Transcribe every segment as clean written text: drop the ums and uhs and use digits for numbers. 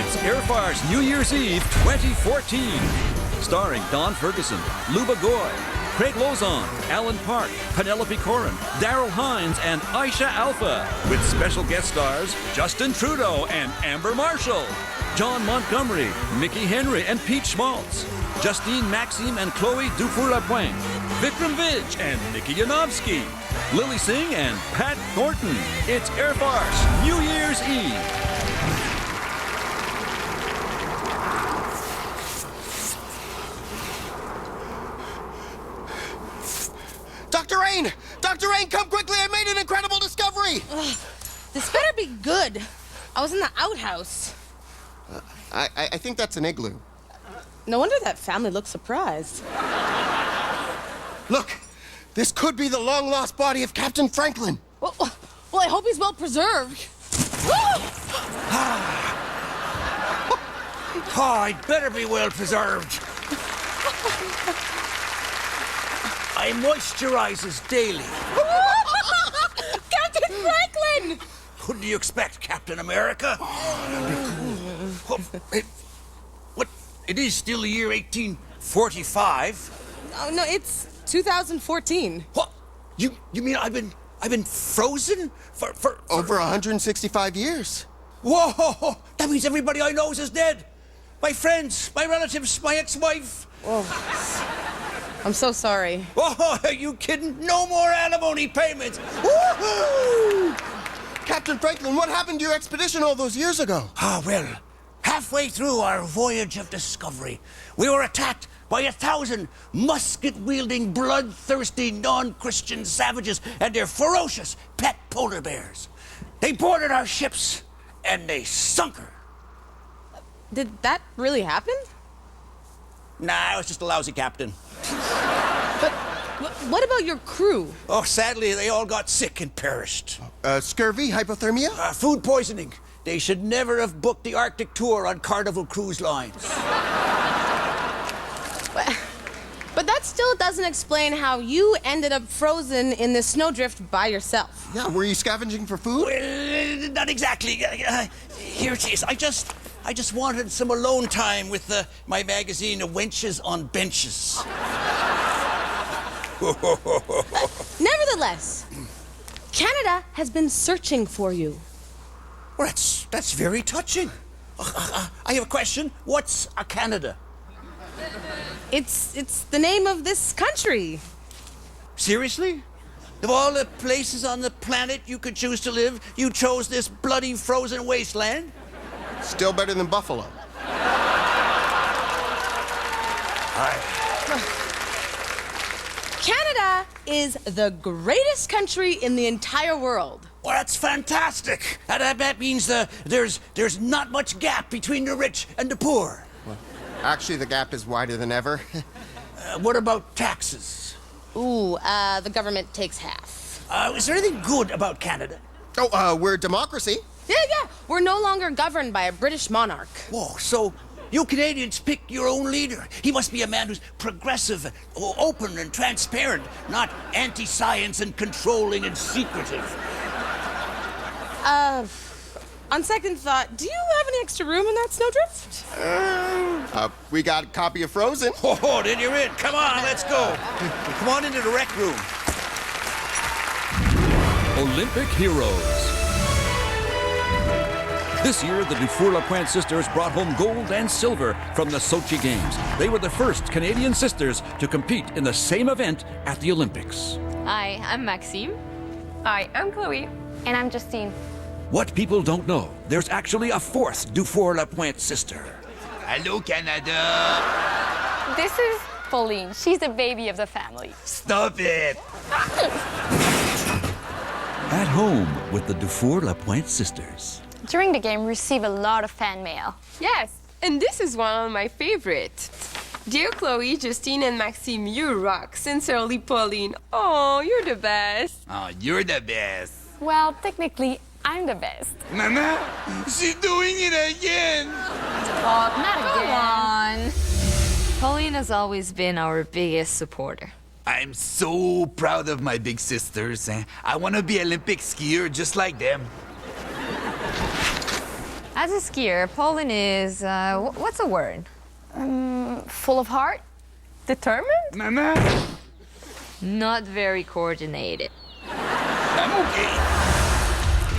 It's Farce New Year's Eve 2014. Starring Don Ferguson, Luba Goy, Craig Lozon, Alan Park, Penelope Corrin, Daryl Hines, and Aisha Alpha. With special guest stars Justin Trudeau and Amber Marshall. John Montgomery, Mickey Henry, and Pete Schmaltz. Justine Maxime and Chloe Dufour-Lapointe. Vikram Vij and Nikki Yanofsky. Lily Singh and Pat Thornton. It's Farce New Year's Eve. Dr. Rain! Dr. Rain, come quickly! I made an incredible discovery! This better be good. I was in the outhouse. I think that's an igloo. No wonder that family looked surprised. Look, this could be the long-lost body of Captain Franklin. Well, I hope he's well preserved. Oh, I'd better be well preserved. I moisturizes daily. Captain Franklin! What do you expect, Captain America? What? It is still the year 1845. Oh no, it's 2014. What? You mean I've been frozen for Over 165 years. Whoa! That means everybody I know is dead. My friends, my relatives, my ex-wife. Oh, I'm so sorry. Oh, are you kidding? No more alimony payments. Woo-hoo! Captain Franklin, what happened to your expedition all those years ago? Ah, well, halfway through our voyage of discovery, we were attacked by 1,000 musket-wielding, bloodthirsty, non-Christian savages and their ferocious pet polar bears. They boarded our ships, and they sunk her. Did that really happen? Nah, I was just a lousy captain. But what about your crew? Oh, sadly, they all got sick and perished. Scurvy, hypothermia? Food poisoning. They should never have booked the Arctic tour on Carnival Cruise Lines. But that still doesn't explain how you ended up frozen in the snowdrift by yourself. Yeah, were you scavenging for food? Well, not exactly. Here it is. I just wanted some alone time with my magazine, Wenches on Benches. Nevertheless, Canada has been searching for you. Well, that's very touching. I have a question. What's a Canada? It's the name of this country. Seriously? Of all the places on the planet you could choose to live, you chose this bloody frozen wasteland? Still better than Buffalo. Canada is the greatest country in the entire world. Well, that's fantastic. That means there's not much gap between the rich and the poor. Well, actually, the gap is wider than ever. What about taxes? Ooh, the government takes half. Is there anything good about Canada? Oh, we're a democracy. Yeah. We're no longer governed by a British monarch. Whoa, so you Canadians pick your own leader. He must be a man who's progressive, and open and transparent, not anti-science and controlling and secretive. On second thought, do you have any extra room in that snowdrift? We got a copy of Frozen. Oh, then you're in. Come on, let's go. Come on into the rec room. Olympic heroes. This year, the Dufour-Lapointe sisters brought home gold and silver from the Sochi Games. They were the first Canadian sisters to compete in the same event at the Olympics. Hi, I'm Maxime. Hi, I'm Chloe. And I'm Justine. What people don't know, there's actually a fourth Dufour-Lapointe sister. Hello, Canada. This is Pauline. She's the baby of the family. Stop it. At home with the Dufour-Lapointe sisters. During the game, we receive a lot of fan mail. Yes, and this is one of my favorites. Dear Chloe, Justine, and Maxime, you rock. Sincerely, Pauline. Oh, you're the best. Oh, you're the best. Well, technically, I'm the best. Mama, she's doing it again. Oh, not again. Pauline has always been our biggest supporter. I'm so proud of my big sisters. I want to be Olympic skier just like them. As a skier, Poland is, what's the word? Full of heart? Determined? Mama, Not very coordinated. I'm okay.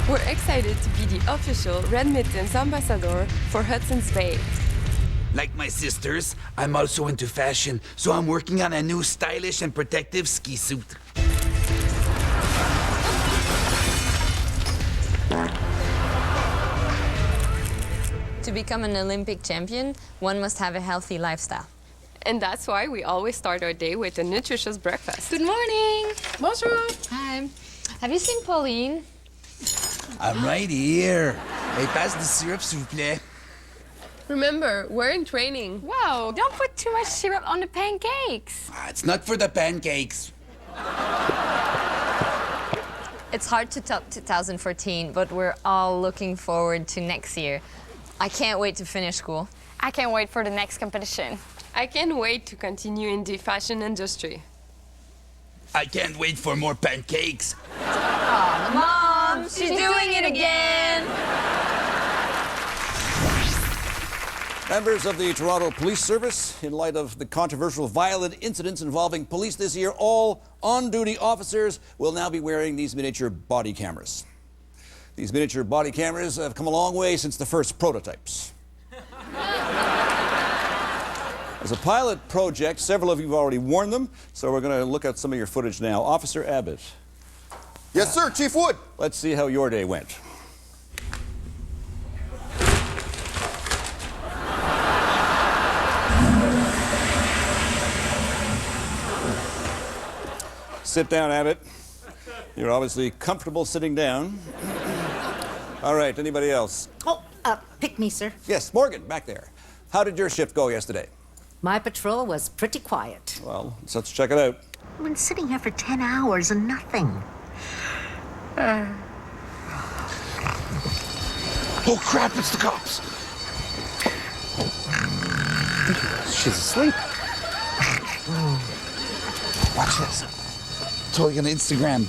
We're excited to be the official Red Mittens ambassador for Hudson's Bay. Like my sisters, I'm also into fashion, so I'm working on a new stylish and protective ski suit. To become an Olympic champion, one must have a healthy lifestyle. And that's why we always start our day with a nutritious breakfast. Good morning. Bonjour. Hi. Have you seen Pauline? I'm right here. Hey, passe du syrup, s'il vous plaît. Remember, we're in training. Whoa, don't put too much syrup on the pancakes. It's not for the pancakes. It's hard to top 2014, but we're all looking forward to next year. I can't wait to finish school. I can't wait for the next competition. I can't wait to continue in the fashion industry. I can't wait for more pancakes. Mom, she's doing it again! Members of the Toronto Police Service, in light of the controversial violent incidents involving police this year, all on-duty officers will now be wearing these miniature body cameras. These miniature body cameras have come a long way since the first prototypes. As a pilot project, several of you have already worn them, so we're going to look at some of your footage now. Officer Abbott, Yes, sir, Chief Wood. let's see how your day went. Sit down, Abbott. You're obviously comfortable sitting down. All right, anybody else? Oh, pick me, sir. Yes, Morgan, back there. How did your shift go yesterday? My patrol was pretty quiet. Well, let's check it out. I've been sitting here for 10 hours and nothing. Oh crap, it's the cops. She's asleep. Watch this. Totally gonna Instagram.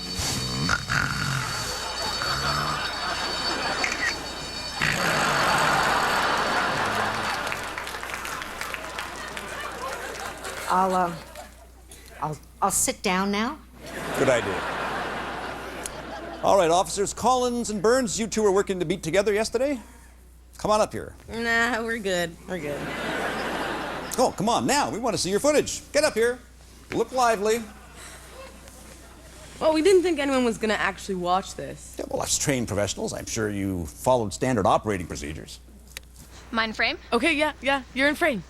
I'll sit down now. Good idea. All right, officers Collins and Burns, you two were working to meet together yesterday? Come on up here. Nah, we're good. We're good. Oh, come on, now. We want to see your footage. Get up here. Look lively. Well, we didn't think anyone was gonna actually watch this. Yeah, well, us trained professionals. I'm sure you followed standard operating procedures. Mind frame? Okay, yeah, you're in frame.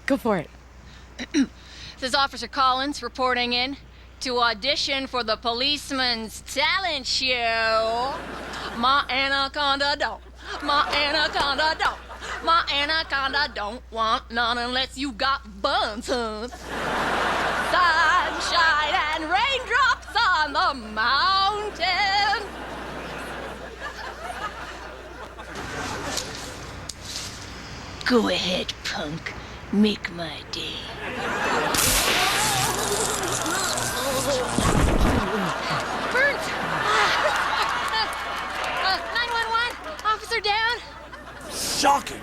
Go for it. This is Officer Collins reporting in to audition for the Policeman's Talent Show. My anaconda don't. My anaconda don't. My anaconda don't want none unless you got buns, hun. Sunshine and raindrops on the mountain. Go ahead, punk. Make my day. Burnt! 911! Officer down! Shocking.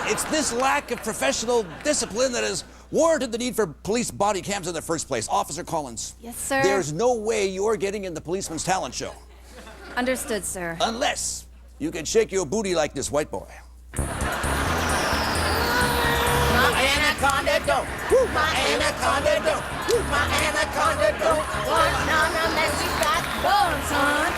It's this lack of professional discipline that has warranted the need for police body cams in the first place. Officer Collins. Yes, sir. There's no way you're getting in the Policeman's Talent Show. Understood, sir. Unless you can shake your booty like this white boy. My anaconda don't. My anaconda don't. My anaconda don't want none unless you got bones, son.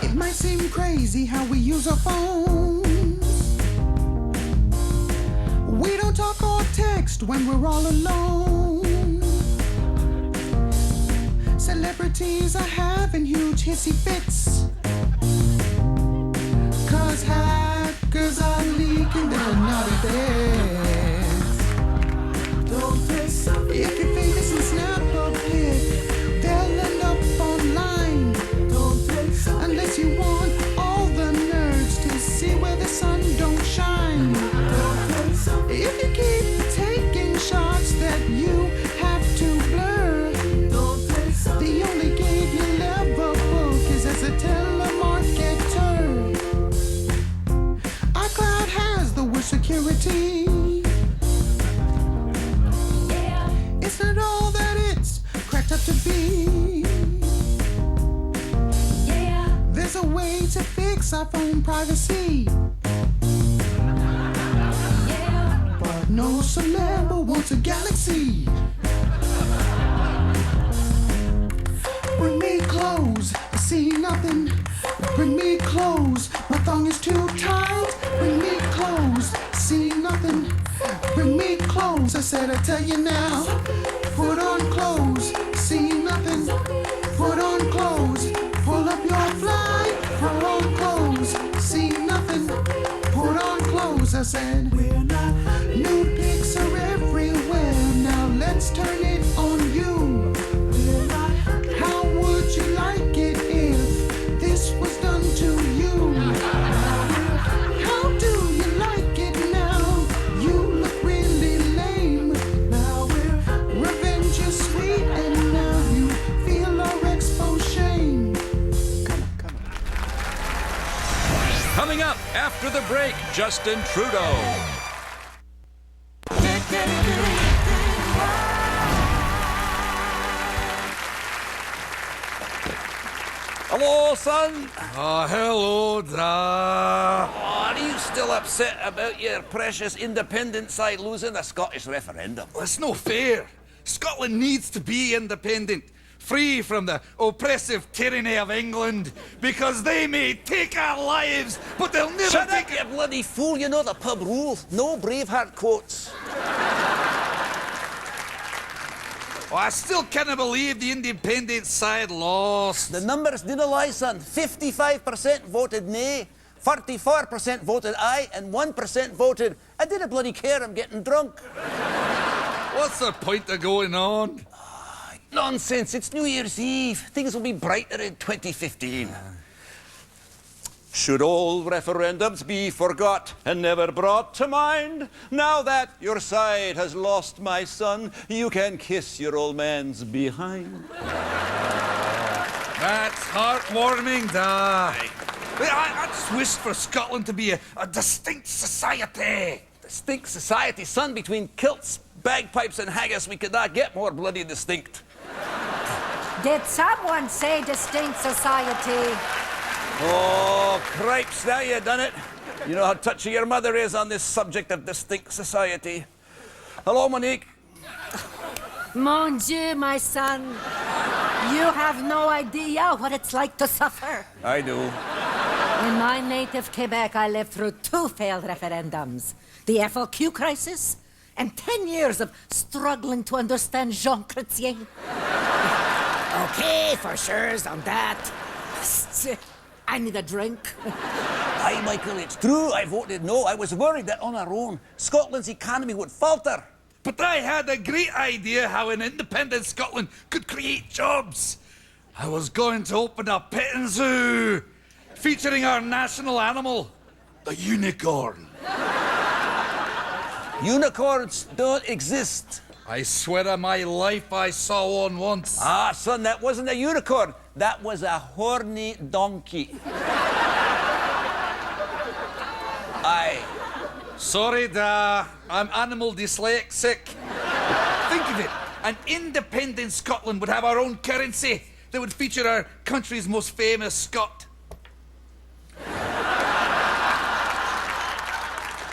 It might seem crazy how we use our phones. We don't talk or text when we're all alone. Celebrities are having huge hissy fits, 'cause hackers are leaking their naughty bits. If you think it's a snap or pic, they'll end up online. Unless you want all the nerds to see where the sun don't shine. If you keep taking shots that you have to blur, be. Yeah. There's a way to fix our phone privacy. Yeah. But no celeb wants a galaxy. Bring me clothes, I see nothing. Bring me clothes, my thong is too tight. Bring me clothes, see nothing. Bring me clothes, I said I tell you now. Put on clothes, see nothing. Put on clothes, pull up your fly. Put on clothes, see nothing. Put on clothes, I said. We're not. Nude pics are everywhere, now let's turn it on you. How would you like it if this was done to you? How do you like it now? You look really lame. Now revenge is sweet and now you feel our exposed shame. Come on. Coming up after the break, Justin Trudeau. Hello, son. Oh, hello, Da. Oh, are you still upset about your precious independent side losing the Scottish referendum? That's no fair. Scotland needs to be independent, free from the oppressive tyranny of England, because they may take our lives, but they'll never Shut take up, you bloody fool. You know the pub rules. No Braveheart quotes. Oh, I still can't believe the independent side lost. The numbers didn't lie, son. 55% voted nay, 44% voted aye, and 1% voted, I didn't bloody care, I'm getting drunk. What's the point of going on? Nonsense, it's New Year's Eve. Things will be brighter in 2015. Should all referendums be forgot and never brought to mind? Now that your side has lost, my son, you can kiss your old man's behind. That's heartwarming, Da. I just wished for Scotland to be a distinct society. Distinct society, son, between kilts, bagpipes, and haggis, we could not get more bloody distinct. Did someone say distinct society? Oh, cripes, now you done it. You know how touchy your mother is on this subject of distinct society. Hello, Monique. Mon Dieu, my son. You have no idea what it's like to suffer. I do. In my native Quebec, I lived through 2 failed referendums. The FLQ crisis and 10 years of struggling to understand Jean Chrétien. Okay, for sure, on that. I need a drink. Aye, Michael, it's true. I voted no. I was worried that on our own, Scotland's economy would falter. But I had a great idea how an independent Scotland could create jobs. I was going to open a petting zoo featuring our national animal, the unicorn. Unicorns don't exist. I swear on my life I saw one once. Ah, son, that wasn't a unicorn. That was a horny donkey. Aye. Sorry, Da. I'm animal dyslexic. Think of it. An independent Scotland would have our own currency that would feature our country's most famous Scot.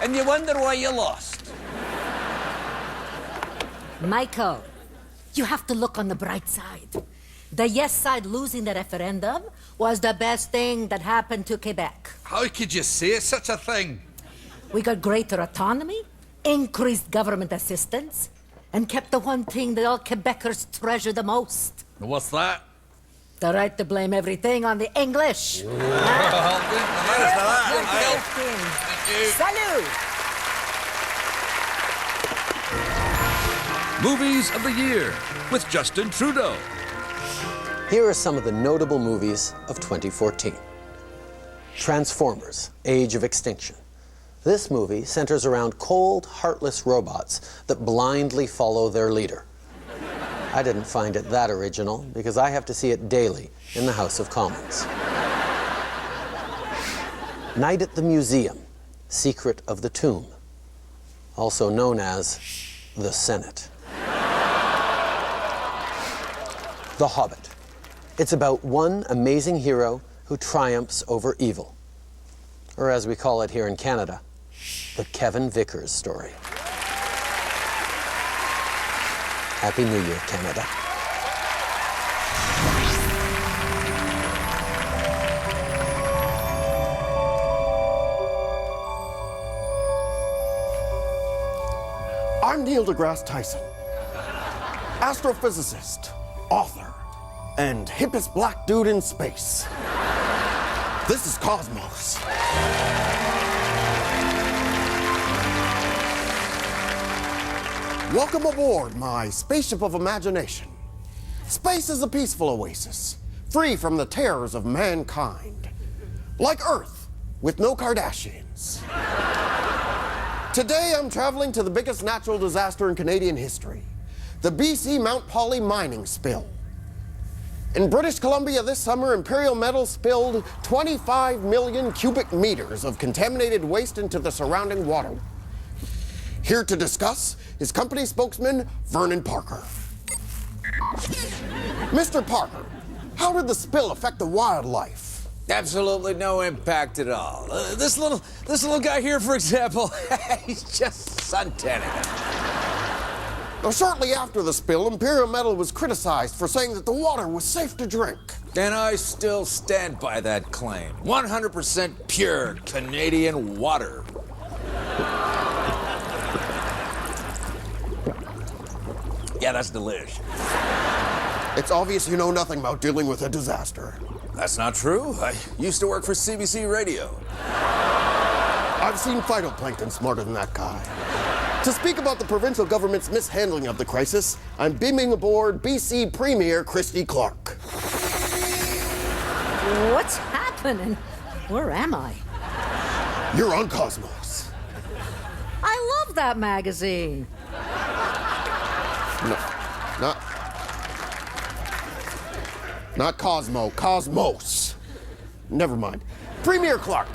And you wonder why you lost. Michael, you have to look on the bright side. The yes side losing the referendum was the best thing that happened to Quebec. How could you say such a thing? We got greater autonomy, increased government assistance, and kept the one thing that all Quebecers treasure the most. What's that? The right to blame everything on the English. Salut! Movies of the Year with Justin Trudeau. Here are some of the notable movies of 2014. Transformers: Age of Extinction. This movie centers around cold, heartless robots that blindly follow their leader. I didn't find it that original because I have to see it daily in the House of Commons. Night at the Museum: Secret of the Tomb, also known as the Senate. The Hobbit. It's about one amazing hero who triumphs over evil. Or as we call it here in Canada, the Kevin Vickers story. Happy New Year, Canada. I'm Neil deGrasse Tyson, astrophysicist, author, and hippest black dude in space. This is Cosmos. Welcome aboard my spaceship of imagination. Space is a peaceful oasis, free from the terrors of mankind. Like Earth, with no Kardashians. Today, I'm traveling to the biggest natural disaster in Canadian history, the BC Mount Polley mining spill. In British Columbia this summer, Imperial Metals spilled 25 million cubic meters of contaminated waste into the surrounding water. Here to discuss is company spokesman Vernon Parker. Mr. Parker, how did the spill affect the wildlife? Absolutely no impact at all. This little guy here, for example, he's just suntanning it. Now, shortly after the spill, Imperial Metal was criticized for saying that the water was safe to drink. And I still stand by that claim. 100% pure Canadian water. Yeah, that's delish. It's obvious you know nothing about dealing with a disaster. That's not true. I used to work for CBC Radio. I've seen phytoplankton smarter than that guy. To speak about the provincial government's mishandling of the crisis, I'm beaming aboard BC Premier Christy Clark. What's happening? Where am I? You're on Cosmos. I love that magazine. No, not Cosmo, Cosmos. Never mind. Premier Clark,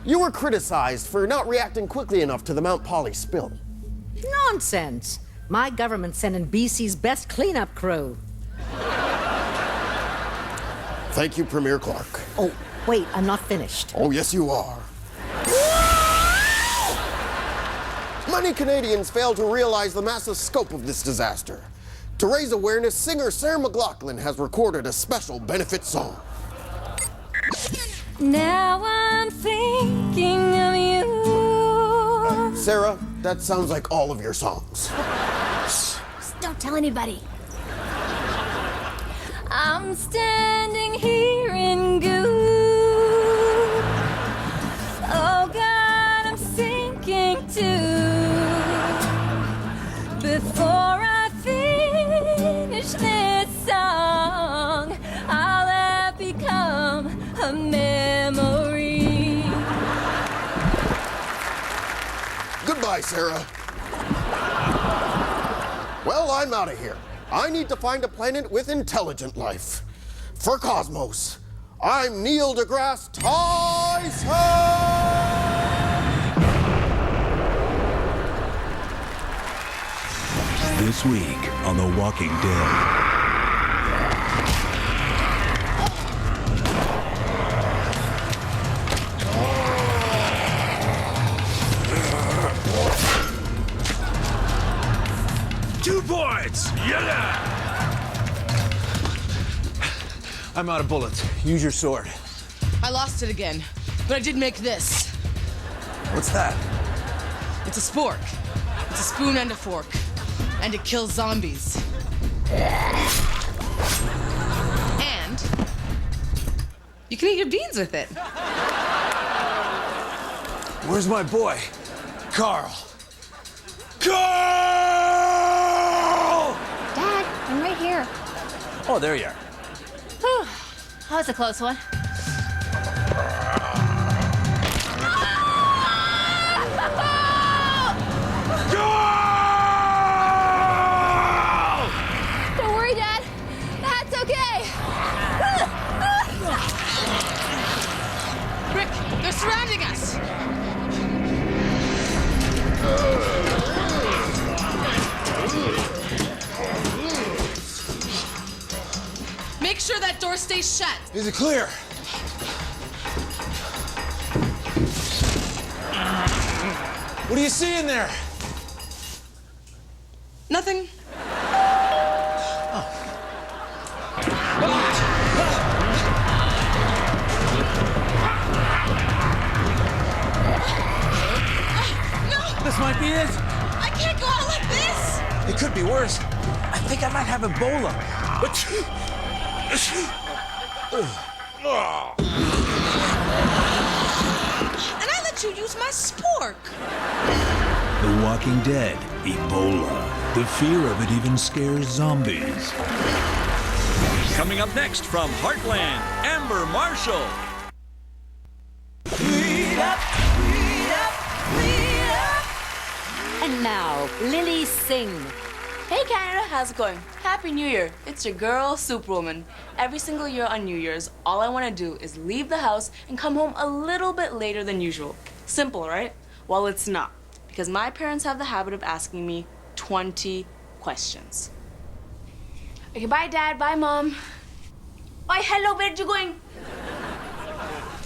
you were criticized for not reacting quickly enough to the Mount Polley spill. Nonsense. My government's sending BC's best cleanup crew. Thank you, Premier Clark. Oh, wait, I'm not finished. Oh, yes, you are. Many Canadians fail to realize the massive scope of this disaster. To raise awareness, singer Sarah McLachlan has recorded a special benefit song. Now I'm thinking of you. Sarah, that sounds like all of your songs. Shh, don't tell anybody. I'm standing here in goo. Oh God, I'm sinking too. Before I finish this song, I'll have become a memory. Goodbye, Sarah. Well, I'm out of here. I need to find a planet with intelligent life. For Cosmos, I'm Neil deGrasse Tyson! This week on The Walking Dead. Yeah! I'm out of bullets. Use your sword. I lost it again, but I did make this. What's that? It's a spork. It's a spoon and a fork. And it kills zombies. And you can eat your beans with it. Where's my boy? Carl. Dad, I'm right here. Oh, there you are. Whew. That was a close one. Don't worry, Dad. That's okay. Rick, they're surrounding us. Make sure that door stays shut. Is it clear? What do you see in there? Nothing. This might be it. I can't go out like this. It could be worse. I think I might have Ebola. And I let you use my spork. The Walking Dead, Ebola. The fear of it even scares zombies. Coming up next from Heartland, Amber Marshall. And now, Lily Singh. Hey Canada, how's it going? Happy New Year. It's your girl, Superwoman. Every single year on New Year's, all I want to do is leave the house and come home a little bit later than usual. Simple, right? Well, it's not. Because my parents have the habit of asking me 20 questions. Okay, bye Dad, bye Mom. Bye, hello, where you going?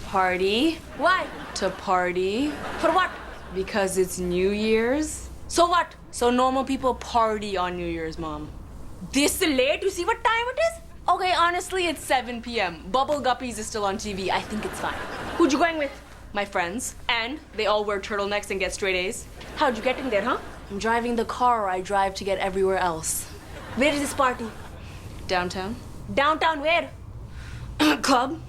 Party. Why? To party. For what? Because it's New Year's. So what? So normal people party on New Year's, Mom. This late? You see what time it is? Okay, honestly, it's 7 p.m. Bubble Guppies is still on TV. I think it's fine. Who'd you going with? My friends. And they all wear turtlenecks and get straight A's. How'd you get in there, huh? I'm driving the car I drive to get everywhere else. Where is this party? Downtown. Downtown where? Club.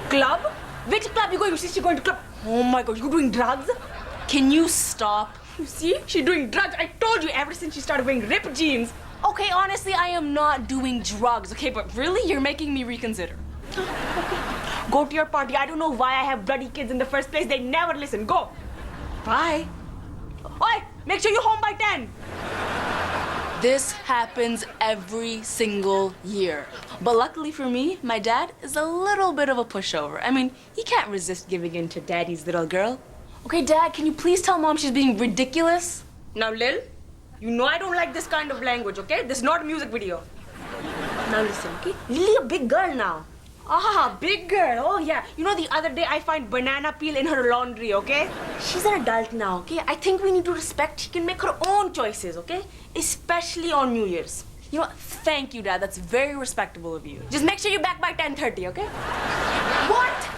Club? Which club you going? You see she's going to club. Oh my God, you doing drugs? Can you stop? You see? She's doing drugs. I told you ever since she started wearing ripped jeans. Okay, honestly, I am not doing drugs, okay? But really, you're making me reconsider. Go to your party. I don't know why I have bloody kids in the first place. They never listen. Go. Bye. Oi, make sure you're home by 10. This happens every single year. But luckily for me, my dad is a little bit of a pushover. I mean, he can't resist giving in to daddy's little girl. Okay, Dad, can you please tell Mom she's being ridiculous? Now, Lil, you know I don't like this kind of language, okay? This is not a music video. Now listen, okay? Lily a big girl now. Ah, big girl. Oh, yeah. You know, the other day I find banana peel in her laundry, okay? She's an adult now, okay? I think we need to respect she can make her own choices, okay? Especially on New Year's. You know, thank you, Dad. That's very respectable of you. Just make sure you're back by 10:30, okay? What?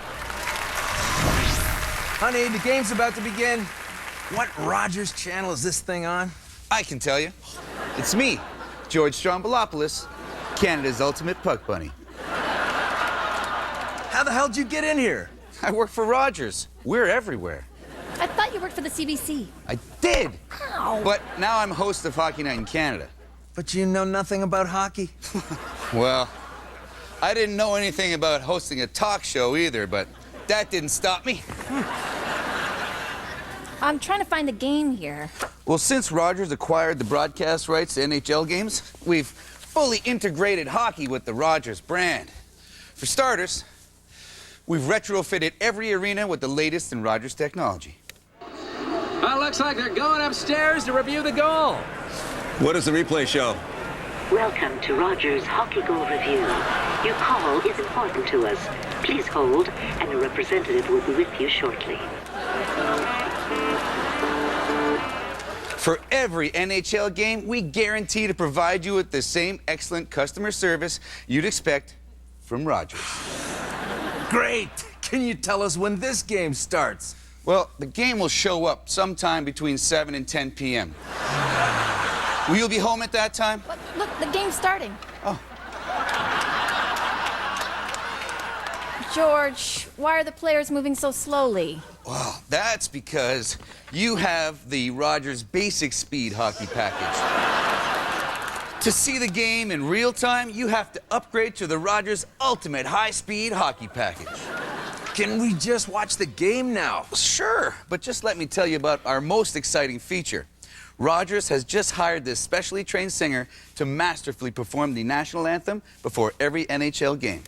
Honey, the game's about to begin. What Rogers channel is this thing on? I can tell you. It's me, George Strombolopoulos, Canada's ultimate puck bunny. How the hell did you get in here? I work for Rogers. We're everywhere. I thought you worked for the CBC. I did. Ow. But now I'm host of Hockey Night in Canada. But you know nothing about hockey? Well, I didn't know anything about hosting a talk show either, but that didn't stop me. I'm trying to find the game here. Well, since Rogers acquired the broadcast rights to NHL games, we've fully integrated hockey with the Rogers brand. For starters, we've retrofitted every arena with the latest in Rogers technology. Well, looks like they're going upstairs to review the goal. What does the replay show? Welcome to Rogers Hockey Goal Review. Your call is important to us. Please hold, and a representative will be with you shortly. For every NHL game, we guarantee to provide you with the same excellent customer service you'd expect from Rogers. Great! Can you tell us when this game starts? Well, the game will show up sometime between 7 and 10 p.m. Will you be home at that time? Look, the game's starting. Oh. George, why are the players moving so slowly? Well, that's because you have the Rogers Basic Speed Hockey Package. To see the game in real time, you have to upgrade to the Rogers Ultimate High Speed Hockey Package. Can we just watch the game now? Sure, but just let me tell you about our most exciting feature. Rogers has just hired this specially trained singer to masterfully perform the national anthem before every NHL game.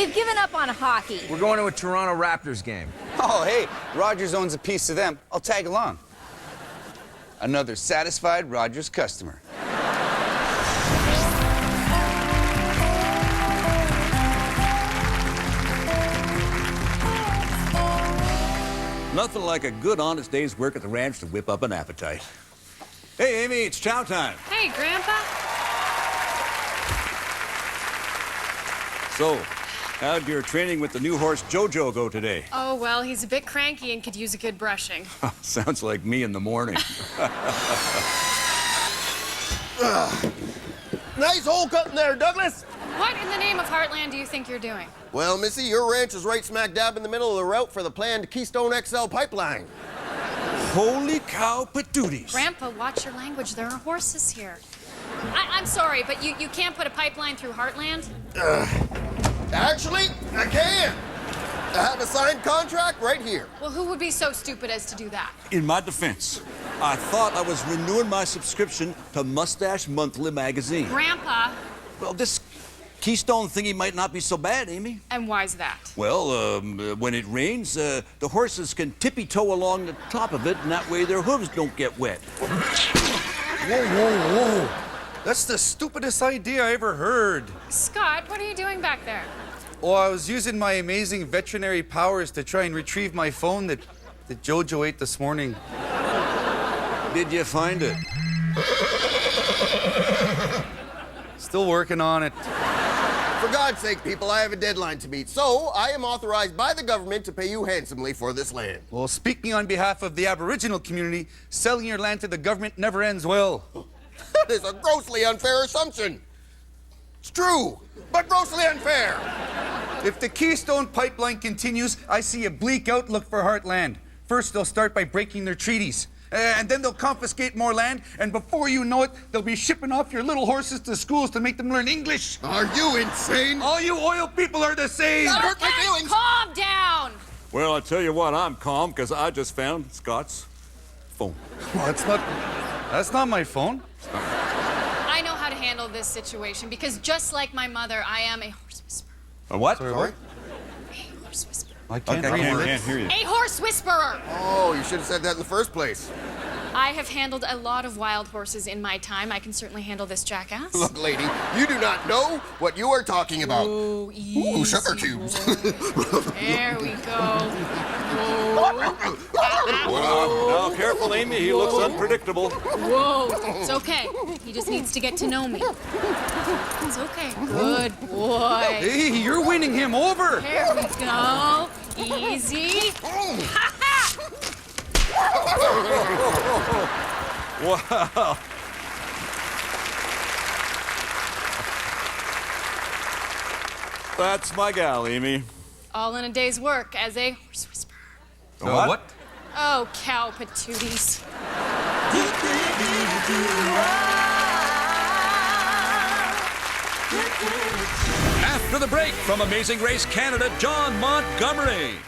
We've given up on hockey. We're going to a Toronto Raptors game. Oh, hey, Rogers owns a piece of them. I'll tag along. Another satisfied Rogers customer. Nothing like a good, honest day's work at the ranch to whip up an appetite. Hey, Amy, it's chow time. Hey, Grandpa. So, how'd your training with the new horse Jojo go today? Oh, well, he's a bit cranky and could use a good brushing. Sounds like me in the morning. Nice hole cutting there, Douglas. What in the name of Heartland do you think you're doing? Well, Missy, your ranch is right smack dab in the middle of the route for the planned Keystone XL pipeline. Holy cow patooties. Grandpa, watch your language. There are horses here. I'm sorry, but you can't put a pipeline through Heartland? Actually, I can. I have a signed contract right here. Well, who would be so stupid as to do that? In my defense, I thought I was renewing my subscription to Mustache Monthly magazine. Grandpa. Well, this Keystone thingy might not be so bad, Amy. And why's that? Well, when it rains, the horses can tippy-toe along the top of it, and that way their hooves don't get wet. Whoa, whoa, whoa. That's the stupidest idea I ever heard. Scott, what are you doing back there? Oh, I was using my amazing veterinary powers to try and retrieve my phone that Jojo ate this morning. Did you find it? Still working on it. For God's sake, people, I have a deadline to meet, so I am authorized by the government to pay you handsomely for this land. Well, speaking on behalf of the Aboriginal community, selling your land to the government never ends well. That is a grossly unfair assumption. It's true, but grossly unfair. If the Keystone Pipeline continues, I see a bleak outlook for Heartland. First, they'll start by breaking their treaties. And then they'll confiscate more land, and before you know it, they'll be shipping off your little horses to schools to make them learn English. Are you insane? All you oil people are the same. Okay, calm down. Well, I'll tell you what, I'm calm, because I just found Scott's phone. Well, that's not my phone. I know how to handle this situation because just like my mother, I am a horse whisperer. A what? Sorry? A horse whisperer. I can't hear you. A horse whisperer! Oh, you should have said that in the first place. I have handled a lot of wild horses in my time. I can certainly handle this jackass. Look, lady, you do not know what you are talking about. Ooh, easy. Ooh, sugar cubes. There we go. Now, careful, Amy. He looks unpredictable. Whoa. It's okay. He just needs to get to know me. It's okay. Good boy. Hey, you're winning him over. There we go. Easy. Wow. That's my gal, Amy. All in a day's work as a horse whisperer. What? Oh, cow patooties. After the break, from Amazing Race Canada, John Montgomery.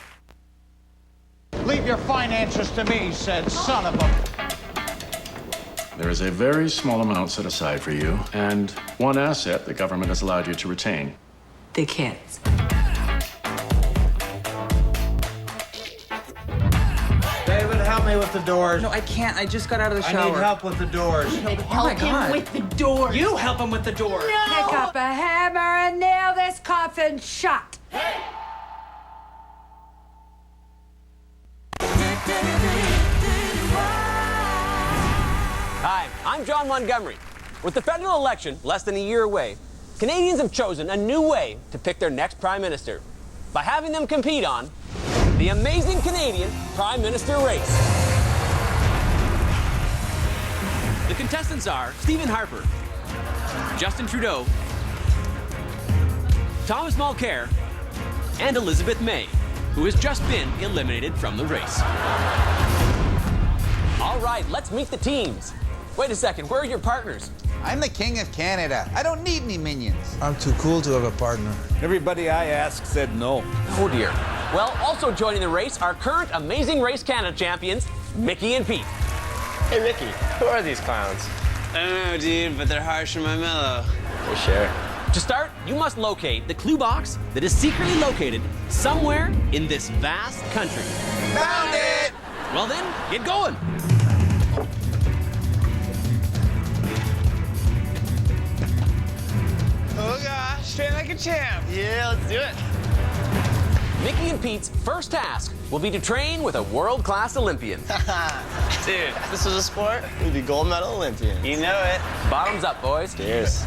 Leave your finances to me, said son of a... There is a very small amount set aside for you, and one asset the government has allowed you to retain. The kids. David, help me with the doors. No, I can't. I just got out of the shower. I need help with the doors. Help him with the doors. You help him with the doors. Pick up a hammer and nail this coffin shut. Hi, I'm John Montgomery. With the federal election less than a year away, Canadians have chosen a new way to pick their next Prime Minister by having them compete on the Amazing Canadian Prime Minister Race. The contestants are Stephen Harper, Justin Trudeau, Thomas Mulcair, and Elizabeth May, who has just been eliminated from the race. All right, let's meet the teams. Wait a second, where are your partners? I'm the king of Canada. I don't need any minions. I'm too cool to have a partner. Everybody I asked said no. Oh dear. Well, also joining the race are current Amazing Race Canada champions, Mickey and Pete. Hey, Mickey, who are these clowns? I don't know, dude, but they're harsh and my mellow. For sure. To start, you must locate the clue box that is secretly located somewhere in this vast country. Found it! Well then, get going. Oh gosh, train like a champ. Yeah, let's do it. Mickey and Pete's first task will be to train with a world-class Olympian. Dude, if this was a sport, we'd be gold medal Olympians. You know it. Bottoms up, boys. Cheers.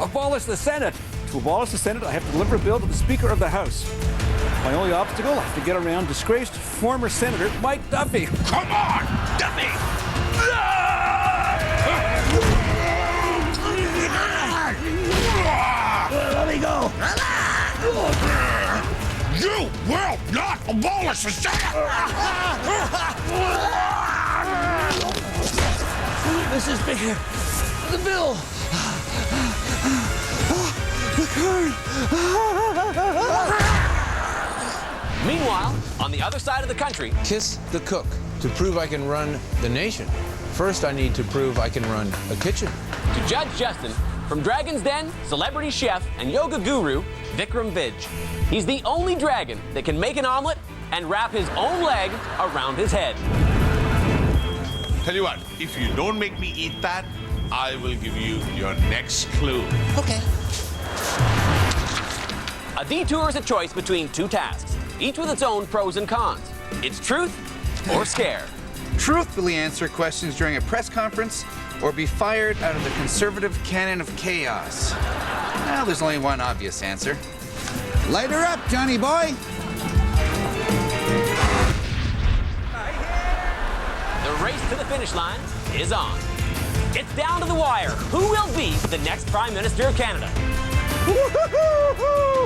Abolish the Senate. To abolish the Senate, I have to deliver a bill to the Speaker of the House. My only obstacle, I have to get around disgraced former Senator Mike Duffy. Come on, Duffy! Let me go. You will not abolish the Senate! This is bigger. The bill. The card. Meanwhile, on the other side of the country... Kiss the cook. To prove I can run the nation, first I need to prove I can run a kitchen. To Judge Justin, from Dragon's Den, celebrity chef, and yoga guru, Vikram Vij. He's the only dragon that can make an omelet and wrap his own leg around his head. Tell you what, if you don't make me eat that, I will give you your next clue. Okay. A detour is a choice between two tasks, each with its own pros and cons. It's truth or scare. Truthfully answer questions during a press conference or be fired out of the conservative canon of chaos. Well, there's only one obvious answer. Light her up, Johnny boy. The race to the finish line is on. It's down to the wire. Who will be the next Prime Minister of Canada?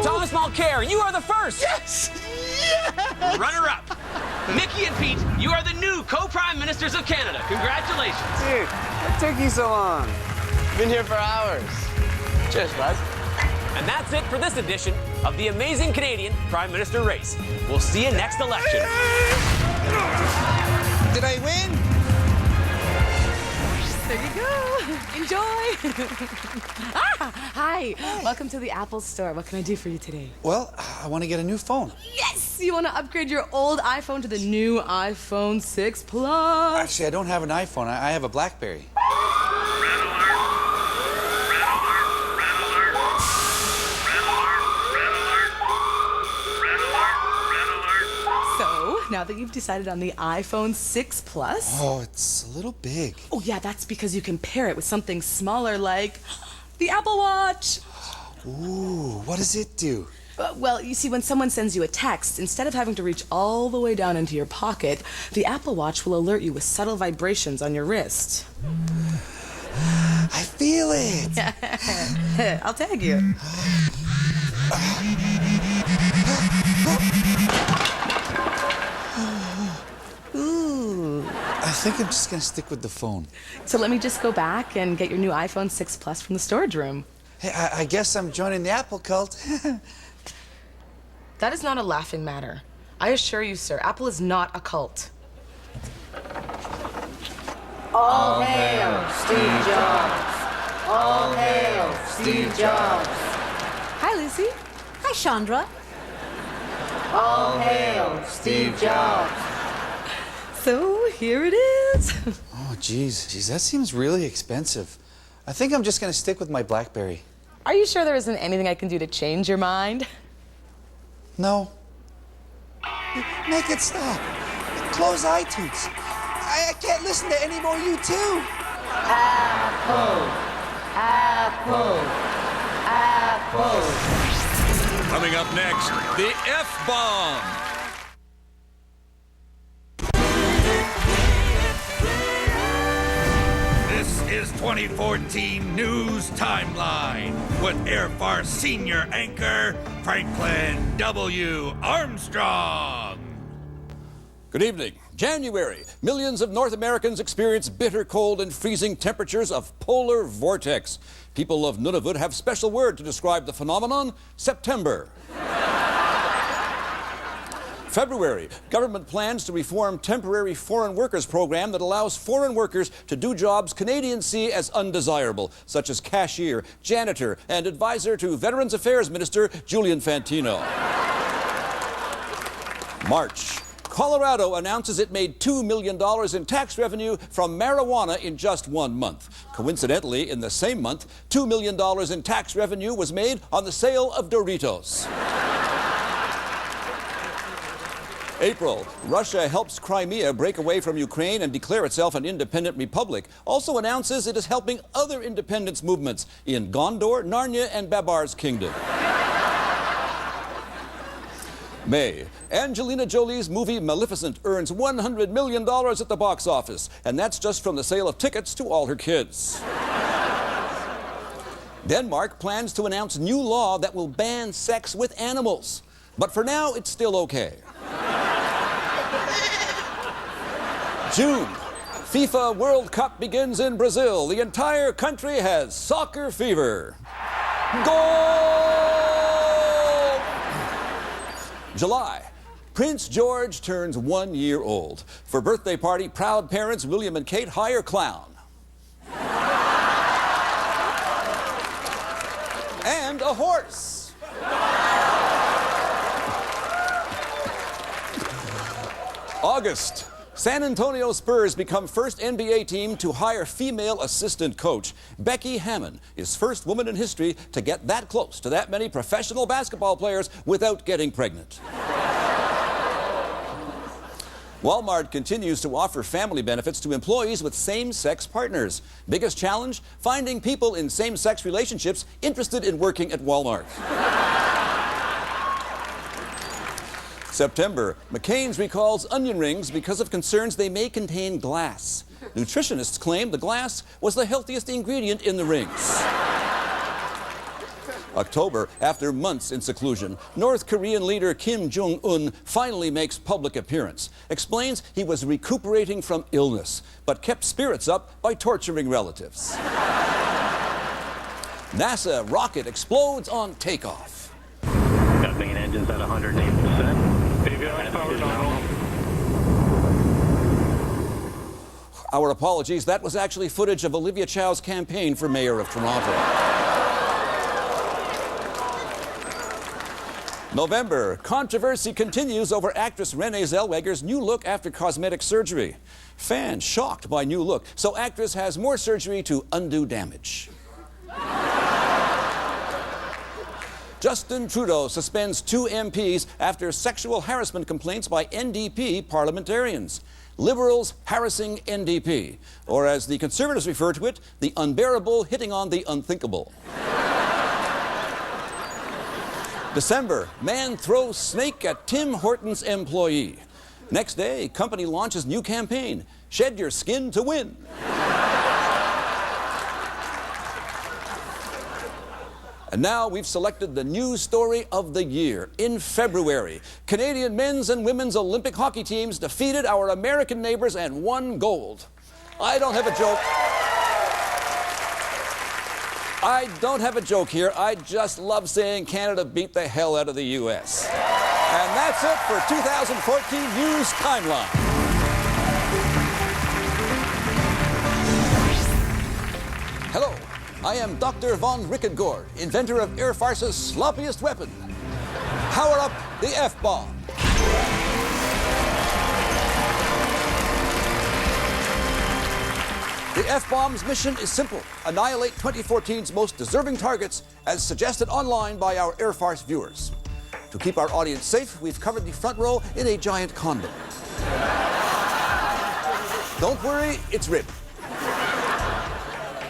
Thomas Mulcair, you are the first. Yes! Yes! Runner-up. Mickey and Pete, you are the new co-Prime Ministers of Canada. Congratulations. Dude, what took you so long? Been here for hours. Cheers, bud. And that's it for this edition of the Amazing Canadian Prime Minister Race. We'll see you next election. Did I win? There you go. Enjoy. Hi. Welcome to the Apple Store. What can I do for you today? Well, I want to get a new phone. Yes! You want to upgrade your old iPhone to the new iPhone 6 Plus? Actually, I don't have an iPhone. I have a Blackberry. So, now that you've decided on the iPhone 6 Plus... Oh, it's a little big. Oh, yeah, that's because you can pair it with something smaller like the Apple Watch. Ooh, what does it do? Well, you see, when someone sends you a text, instead of having to reach all the way down into your pocket, the Apple Watch will alert you with subtle vibrations on your wrist. I feel it. I'll tag you. Ooh. I think I'm just going to stick with the phone. So let me just go back and get your new iPhone 6 Plus from the storage room. Hey, I guess I'm joining the Apple cult. That is not a laughing matter. I assure you, sir, Apple is not a cult. All hail Steve Jobs. All hail Steve Jobs. Hi, Lucy. Hi, Chandra. All hail Steve Jobs. So here it is. Oh, geez, that seems really expensive. I think I'm just going to stick with my Blackberry. Are you sure there isn't anything I can do to change your mind? No. Make it stop. Close iTunes. I can't listen to any more U2. Apple. Apple. Apple. Coming up next, the F-bomb. This is 2014 News Timeline with Air Farce Senior Anchor Franklin W. Armstrong. Good evening. January. Millions of North Americans experience bitter cold and freezing temperatures of polar vortex. People of Nunavut have special word to describe the phenomenon: September. February, government plans to reform temporary foreign workers program that allows foreign workers to do jobs Canadians see as undesirable, such as cashier, janitor, and advisor to Veterans Affairs Minister Julian Fantino. March. Colorado announces it made $2 million in tax revenue from marijuana in just 1 month. Coincidentally, in the same month, $2 million in tax revenue was made on the sale of Doritos. April, Russia helps Crimea break away from Ukraine and declare itself an independent republic. Also announces it is helping other independence movements in Gondor, Narnia, and Babar's kingdom. May, Angelina Jolie's movie Maleficent earns $100 million at the box office, and that's just from the sale of tickets to all her kids. Denmark plans to announce new law that will ban sex with animals, but for now it's still okay. June, FIFA World Cup begins in Brazil. The entire country has soccer fever. Goal! July, Prince George turns 1 year old. For birthday party, proud parents William and Kate hire clown. And a horse. August, San Antonio Spurs become first NBA team to hire female assistant coach. Becky Hammon is first woman in history to get that close to that many professional basketball players without getting pregnant. Walmart continues to offer family benefits to employees with same-sex partners. Biggest challenge? Finding people in same-sex relationships interested in working at Walmart. September, McCain's recalls onion rings because of concerns they may contain glass. Nutritionists claim the glass was the healthiest ingredient in the rings. October, after months in seclusion, North Korean leader Kim Jong-un finally makes public appearance. Explains he was recuperating from illness, but kept spirits up by torturing relatives. NASA rocket explodes on takeoff. Got main engines at 108%. Our apologies, that was actually footage of Olivia Chow's campaign for mayor of Toronto. November, controversy continues over actress Renee Zellweger's new look after cosmetic surgery. Fans shocked by new look, so actress has more surgery to undo damage. Justin Trudeau suspends 2 MPs after sexual harassment complaints by NDP parliamentarians. Liberals harassing NDP, or as the Conservatives refer to it, the unbearable hitting on the unthinkable. December, man throws snake at Tim Hortons employee. Next day, company launches new campaign, Shed Your Skin to Win. And now we've selected the news story of the year. In February, Canadian men's and women's Olympic hockey teams defeated our American neighbors and won gold. I don't have a joke. I don't have a joke here. I just love saying Canada beat the hell out of the U.S. And that's it for 2014 News Timeline. Hello. I am Dr. von Rickengord, inventor of Air Farce's sloppiest weapon. Power up the F-bomb. The F-bomb's mission is simple: annihilate 2014's most deserving targets, as suggested online by our Air Farce viewers. To keep our audience safe, we've covered the front row in a giant condom. Don't worry, it's ribbed.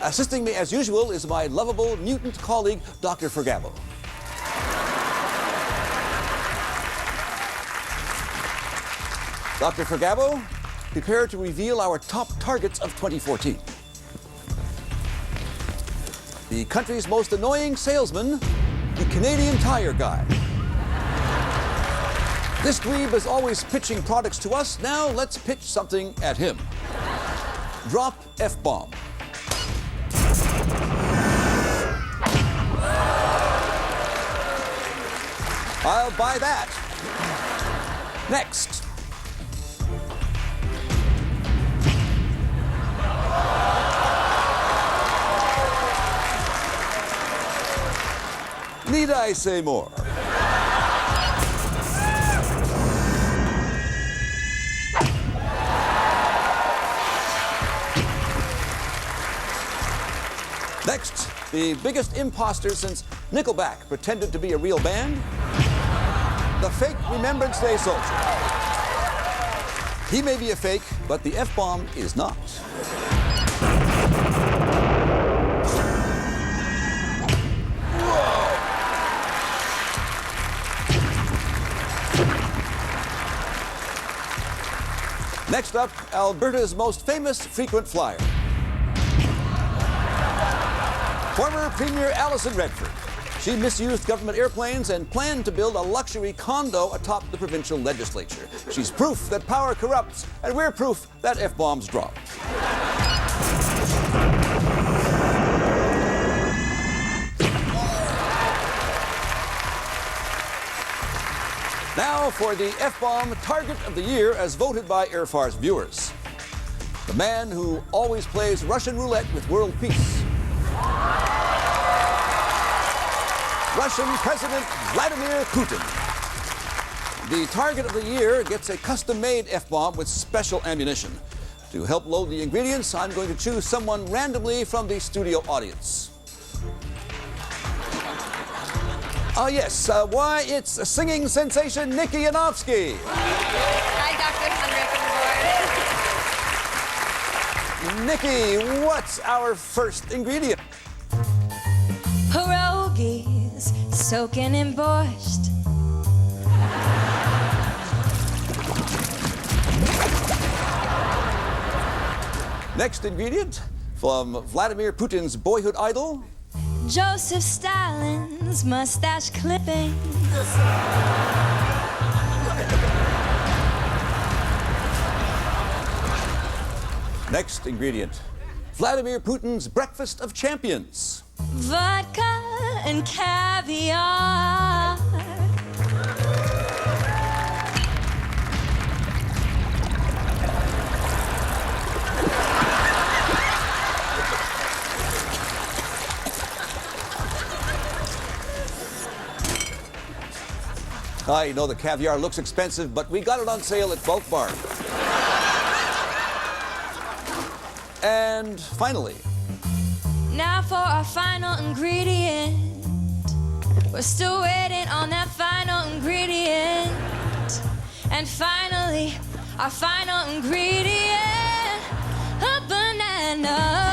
Assisting me, as usual, is my lovable mutant colleague, Dr. Fergabo. Dr. Fergabo, prepare to reveal our top targets of 2014. The country's most annoying salesman, the Canadian Tire Guy. This dweeb is always pitching products to us. Now let's pitch something at him. Drop F-bomb. I'll buy that. Next. Need I say more? Next, the biggest imposter since Nickelback pretended to be a real band, the fake Remembrance Day soldier. He may be a fake, but the F-bomb is not. Next up, Alberta's most famous frequent flyer. Former Premier Alison Redford. She misused government airplanes and planned to build a luxury condo atop the provincial legislature. She's proof that power corrupts, and we're proof that F-bombs drop. Now for the F-bomb target of the year as voted by Air Farce viewers. The man who always plays Russian roulette with world peace. Russian President Vladimir Putin. The target of the year gets a custom-made F-bomb with special ammunition. To help load the ingredients, I'm going to choose someone randomly from the studio audience. Oh, yes. Why, it's singing sensation Nikki Yanofsky. Hi, Dr. Conrad from the board. Nikki, what's our first ingredient? Pierogies soaking in borscht. Next ingredient from Vladimir Putin's boyhood idol. Joseph Stalin's mustache clipping. Next ingredient, Vladimir Putin's breakfast of champions. Vodka and caviar. I know the caviar looks expensive, but we got it on sale at Bulk Bar. And finally, Now for our final ingredient. We're still waiting on that final ingredient. And finally, our final ingredient, a banana.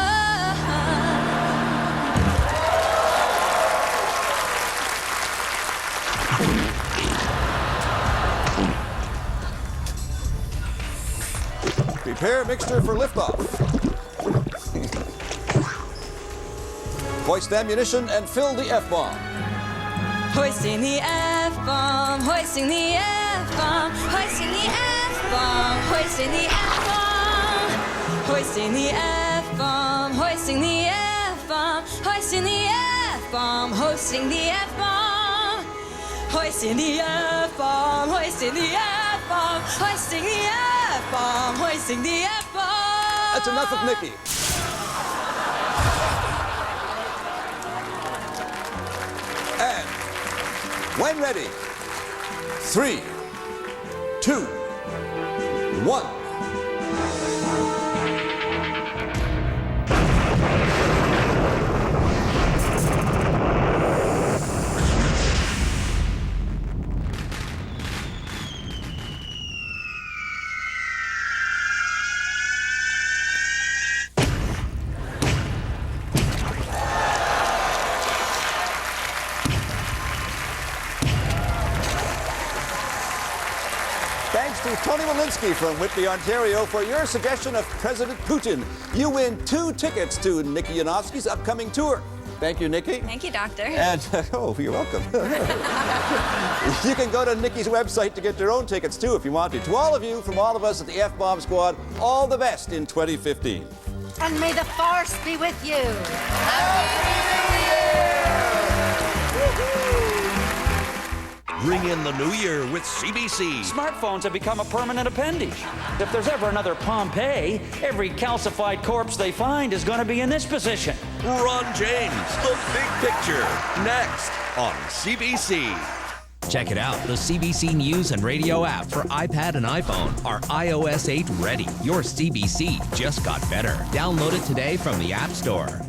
prepare mixture for liftoff. Hoist ammunition and fill the F-bomb. Hoisting the F-bomb, hoisting the F-bomb, hoisting the F-bomb, hoisting the F-bomb, hoisting the F-bomb, hoisting the F-bomb, hoisting the F-bomb, hoisting the F-bomb, hoisting the F-bomb, hoisting the F-bomb, hoisting the F-bomb, hoisting the F-bomb. That's enough of Nikki. And when ready, 3, 2, 1. Thanks to Tony Walensky from Whitby, Ontario, for your suggestion of President Putin. You win 2 tickets to Nikki Yanofsky's upcoming tour. Thank you, Nikki. Thank you, Doctor. And, oh, you're welcome. You can go to Nikki's website to get your own tickets, too, if you want to. To all of you, from all of us at the F-Bomb Squad, all the best in 2015. And may the Farce be with you. Bring in the new year with CBC. Smartphones have become a permanent appendage. If there's ever another Pompeii, every calcified corpse they find is going to be in this position. Ron James, The Big Picture, next on CBC. Check it out. The CBC News and Radio app for iPad and iPhone are iOS 8 ready. Your CBC just got better. Download it today from the App Store.